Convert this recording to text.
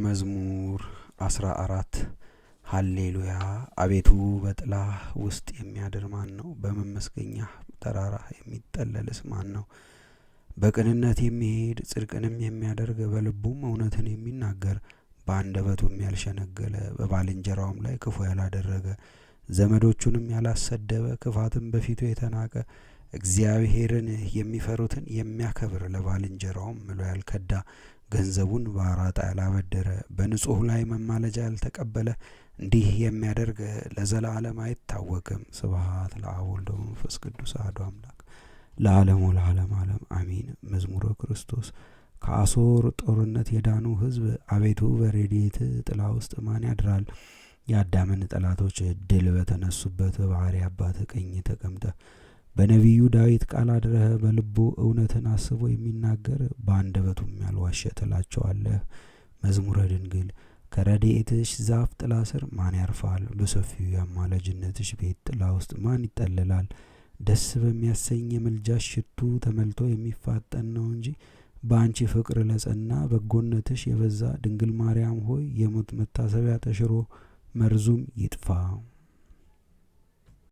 መዝሙር 14 ሃሌሉያ። አቤቱ በጥላህ ውስጥ የሚያድር ማን ነው? በመመስገኛህ ተራራ የሚጠለልስ ማን ነው? በቅንነት የሚሄድ ጽድቅንም የሚያደርግ በልቡም እውነትን የሚናገር በአንደበቱም ያልሸነገለ በባልንጀራውም ላይ ክፉ ያላደረገ ዘመዶቹንም ያላሰደበ ክፋትም በፊቱ የተናቀ እግዚአብሔርን የሚፈሩትን የሚያከብር ለባልንጀራውም ምሎ ያልከዳ ገንዘቡን በአራጣ ያላበደረ በንጹህ ላይ መማለጃ ያልተቀበለ እንዲህ የሚያደርግ ለዘላለም አይታወቅም። ስብሐት ለአብ ወወልድ ወመንፈስ ቅዱስ አሐዱ አምላክ ለዓለሙ ለዓለም ዓለም አሚን። መዝሙረ ክርስቶስ። ከአሦር ጦርነት የዳኑ ሕዝብ አቤቱ በረድኤት ጥላ ውስጥ ማን ያድራል? የአዳምን ጠላቶች ድል በተነሱበት በባሕርይ አባት ቀኝ ተቀምጠህ በነቢዩ ዳዊት ቃል አድረህ በልቡ እውነትን አስቦ የሚናገር በአንደበቱም ያልዋሸ ትላቸዋለህ። መዝሙረ ድንግል። ከረድኤትሽ ዛፍ ጥላ ስር ማን ያርፋል? በሰፊው የአማላጅነትሽ ቤት ጥላ ውስጥ ማን ይጠለላል? ደስ በሚያሰኝ የምልጃሽ ሽቱ ተመልቶ የሚፋጠን ነው እንጂ በአንቺ ፍቅር ለጸና በጎነትሽ የበዛ ድንግል ማርያም ሆይ የሞት መታሰቢያ ተሽሮ መርዙም ይጥፋ።